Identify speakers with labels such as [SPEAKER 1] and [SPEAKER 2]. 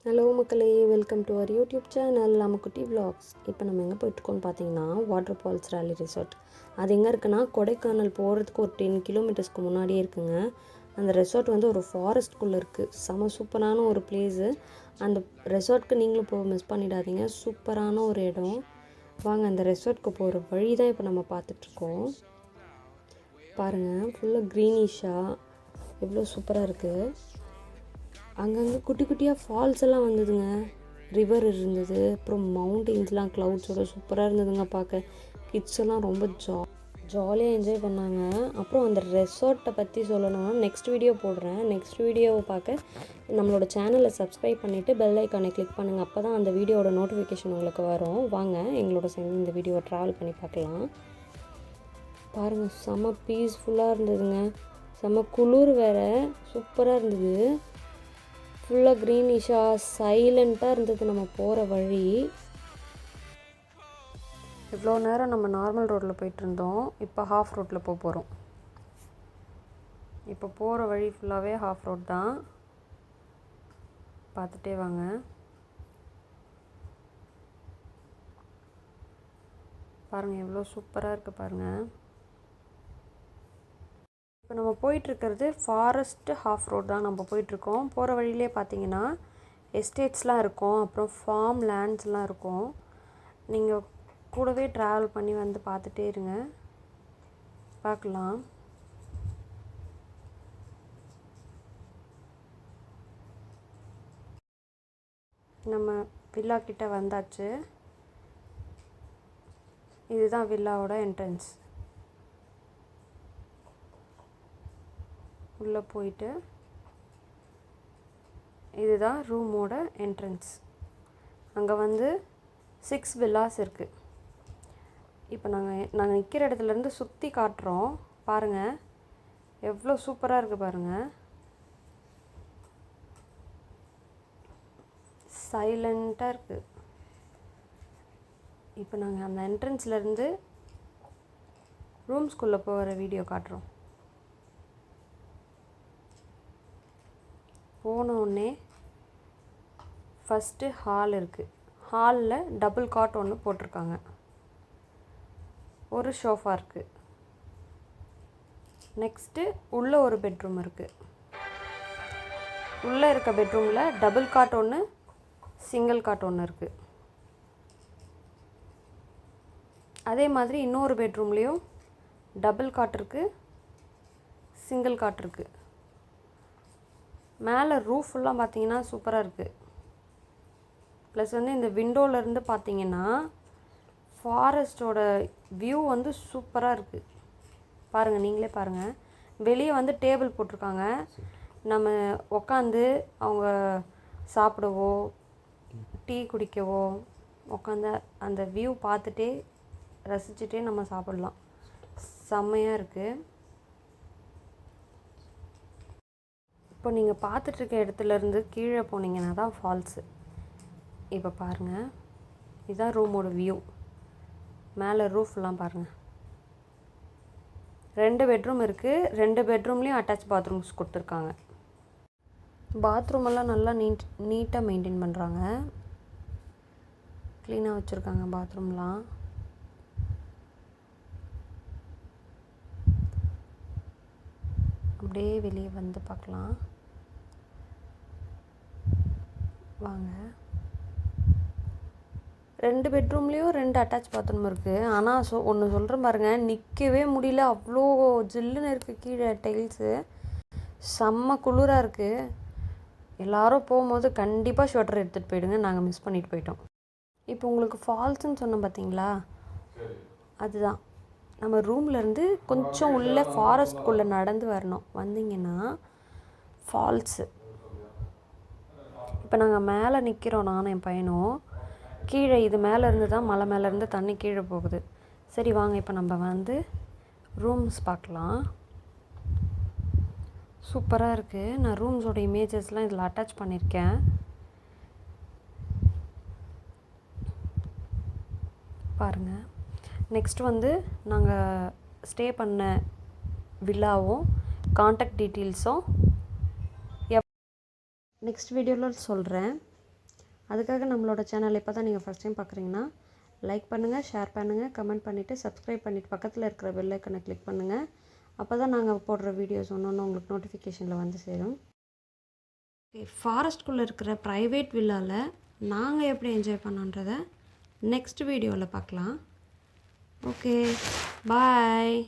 [SPEAKER 1] Hello மக்களே, welcome to our YouTube channel நமக்குட்டி vlogs. இப்போ நம்ம எங்கே போயிட்டுருக்கோம்னு பார்த்தீங்கன்னா வாட்டர் ஃபால்ஸ் ராலி ரிசார்ட். அது எங்கே இருக்குன்னா கொடைக்கானல் போகிறதுக்கு ஒரு 10 கிலோமீட்டர்ஸ்க்கு முன்னாடியே இருக்குங்க. அந்த ரெசார்ட் வந்து ஒரு ஃபாரஸ்ட்குள்ளே இருக்குது. செம சூப்பரான ஒரு பிளேஸு. அந்த ரெசார்ட்க்கு நீங்களும் போக மிஸ் பண்ணிடாதீங்க. சூப்பரான ஒரு இடம். வாங்க, அந்த ரெசார்ட்க்கு போகிற வழி தான் இப்போ நம்ம பார்த்துட்ருக்கோம். பாருங்கள், ஃபுல்லாக க்ரீனிஷாக எவ்வளோ சூப்பராக இருக்குது. அங்கங்கே குட்டி குட்டியாக ஃபால்ஸ் எல்லாம் வந்ததுங்க. ரிவர் இருந்தது, அப்புறம் மவுண்டெயின்ஸ்லாம் க்ளவுட்ஸோட சூப்பராக இருந்ததுங்க பார்க்க. கிட்ஸ் எல்லாம் ரொம்ப ஜாலியாக என்ஜாய் பண்ணாங்க. அப்புறம் அந்த ரெசார்ட்டை பற்றி சொல்லணும்னா நெக்ஸ்ட் வீடியோ போடுறேன். நெக்ஸ்ட் வீடியோவை பார்க்க நம்மளோட சேனலை சப்ஸ்கிரைப் பண்ணிவிட்டு பெல் ஐக்கானை கிளிக் பண்ணுங்கள். அப்போ தான் அந்த வீடியோவோட நோட்டிஃபிகேஷன் உங்களுக்கு வரும். வாங்க எங்களோட சேர்ந்து இந்த வீடியோவை ட்ராவல் பண்ணி பார்க்கலாம். பாருங்கள், செம்ம பீஸ்ஃபுல்லாக இருந்ததுங்க. செம்ம குளிர் வேறு, சூப்பராக இருந்தது. ஃபுல்லாக க்ரீனிஷாக சைலண்ட்டாக இருந்தது நம்ம போகிற வழி. இவ்வளோ நேரம் நம்ம நார்மல் ரோட்டில் போயிட்டுருந்தோம். இப்போ ஹாஃப் ரோட்டில் போகிறோம். இப்போ போகிற வழி ஃபுல்லாகவே ஹாஃப் ரோட் தான். பார்த்துட்டே வாங்க. பாருங்கள், எவ்வளோ சூப்பராக இருக்குது பாருங்கள். இப்போ நம்ம போயிட்டுருக்கிறது ஃபாரஸ்ட்டு ஹாஃப் ரோட் தான் நம்ம போயிட்டுருக்கோம். போகிற வழியிலே பார்த்தீங்கன்னா எஸ்டேட்ஸ்லாம் இருக்கும், அப்புறம் ஃபார்ம் லேண்ட்ஸ்லாம் இருக்கும். நீங்கள் கூடவே ட்ராவல் பண்ணி வந்து பார்த்துட்டே இருங்க, பார்க்கலாம். நம்ம வில்லா கிட்ட வந்தாச்சு. இதுதான் வில்லாவோட என்ட்ரன்ஸ். உள்ளே போயிட்டு இதுதான் ரூமோட என்ட்ரன்ஸ். அங்கே வந்து 6 வில்லாஸ் இருக்குது. இப்போ நாங்கள் நிற்கிற இடத்துலேருந்து சுற்றி காட்டுறோம். பாருங்கள், எவ்வளோ சூப்பராக இருக்குது பாருங்கள். சைலண்ட்டாக இருக்குது. இப்போ நாங்கள் அந்த என்ட்ரன்ஸ்லேருந்து ரூம்ஸ்குள்ளே போகிற வீடியோ காட்டுறோம். போனோடனே ஃபஸ்ட்டு ஹால் இருக்குது. ஹாலில் டபுள் காட் ஒன்று போட்டிருக்காங்க. ஒரு ஷோஃபா இருக்குது. நெக்ஸ்ட்டு உள்ளே ஒரு பெட்ரூம் இருக்குது. உள்ளே இருக்க பெட்ரூமில் டபுள் காட் ஒன்று, சிங்கிள் காட் ஒன்று இருக்குது. அதே மாதிரி இன்னொரு பெட்ரூம்லேயும் டபுள் காட் இருக்குது, சிங்கிள் காட் இருக்குது. மேலே ரூஃப் ஃபுல்லாக பார்த்தீங்கன்னா சூப்பராக இருக்குது. ப்ளஸ் வந்து இந்த விண்டோலேருந்து பார்த்தீங்கன்னா ஃபாரஸ்ட்டோட வியூ வந்து சூப்பராக இருக்குது. பாருங்கள், நீங்களே பாருங்கள். வெளியே வந்து டேபிள் போட்டிருக்காங்க. நம்ம உக்காந்து அவங்க சாப்பிடவோ டீ குடிக்கவோ உக்காந்து அந்த வியூ பார்த்துட்டே ரசிச்சுட்டே நம்ம சாப்பிட்லாம். செம்மையாக இருக்குது. இப்போ நீங்கள் பார்த்துட்ருக்க இடத்துலேருந்து கீழே போனீங்கன்னா தான் ஃபால்ஸு. இப்போ பாருங்கள், இதுதான் ரூமோட வியூ. மேலே ரூஃப்லாம் பாருங்கள். 2 பெட்ரூம் இருக்குது. 2 பெட்ரூம்லேயும் அட்டாச் பாத்ரூம்ஸ் கொடுத்துருக்காங்க. பாத்ரூமெல்லாம் நல்லா நீட்டாக மெயின்டைன் பண்ணுறாங்க. க்ளீனாக வச்சுருக்காங்க பாத்ரூம்லாம். அப்படியே வெளியே வந்து பார்க்கலாம் வாங்க. 2 பெட்ரூம்லேயும் 2 அட்டாச் பாத்ரூம் இருக்குது. ஆனால் ஒன்று சொல்கிறேன் பாருங்கள், நிற்கவே முடியல, அவ்வளோ ஜில்லுன்னு இருக்குது. கீழே டைல்ஸு செம்ம குளிராக இருக்குது. எல்லோரும் போகும்போது கண்டிப்பாக ஸ்வெட்டர் எடுத்துகிட்டு போயிடுங்க. நாங்கள் மிஸ் பண்ணிட்டு போயிட்டோம். இப்போ உங்களுக்கு ஃபால்ஸுன்னு சொன்னோம் பார்த்தீங்களா, அதுதான். நம்ம ரூம்லேருந்து கொஞ்சம் உள்ளே ஃபாரஸ்ட்குள்ளே நடந்து வரணும். வந்தீங்கன்னா ஃபால்ஸு. இப்போ நாங்கள் மேலே நிற்கிறோம், நானும் என் பையனும். கீழே இது மேலேருந்து தான், மலை மேலேருந்து தண்ணி கீழே போகுது. சரி வாங்க, இப்போ நம்ம வந்து ரூம்ஸ் பார்க்கலாம். சூப்பராக இருக்குது. நான் ரூம்ஸோட இமேஜஸ்லாம் இதில் அட்டாச் பண்ணியிருக்கேன். பாருங்கள். நெக்ஸ்ட் வந்து நாங்கள் ஸ்டே பண்ண வில்லாவும் காண்டாக்ட் டீட்டெயில்ஸும் நெக்ஸ்ட் வீடியோவில் சொல்கிறேன். அதுக்காக நம்மளோட சேனல் இப்போ தான் நீங்கள் ஃபஸ்ட் டைம் பார்க்குறீங்கன்னா லைக் பண்ணுங்கள், ஷேர் பண்ணுங்கள், கமெண்ட் பண்ணிவிட்டு சப்ஸ்கிரைப் பண்ணிவிட்டு பக்கத்தில் இருக்கிற பெல் ஐக்கனை கிளிக் பண்ணுங்கள். அப்போ தான் நாங்கள் போடுற வீடியோஸ் ஒன்று உங்களுக்கு நோட்டிஃபிகேஷனில் வந்து சேரும். ஓகே, ஃபாரஸ்ட்குள்ளே இருக்கிற ப்ரைவேட் வில்லாவில் நாங்கள் எப்படி என்ஜாய் பண்ணோன்றதை நெக்ஸ்ட் வீடியோவில் பார்க்கலாம். ஓகே, பாய்.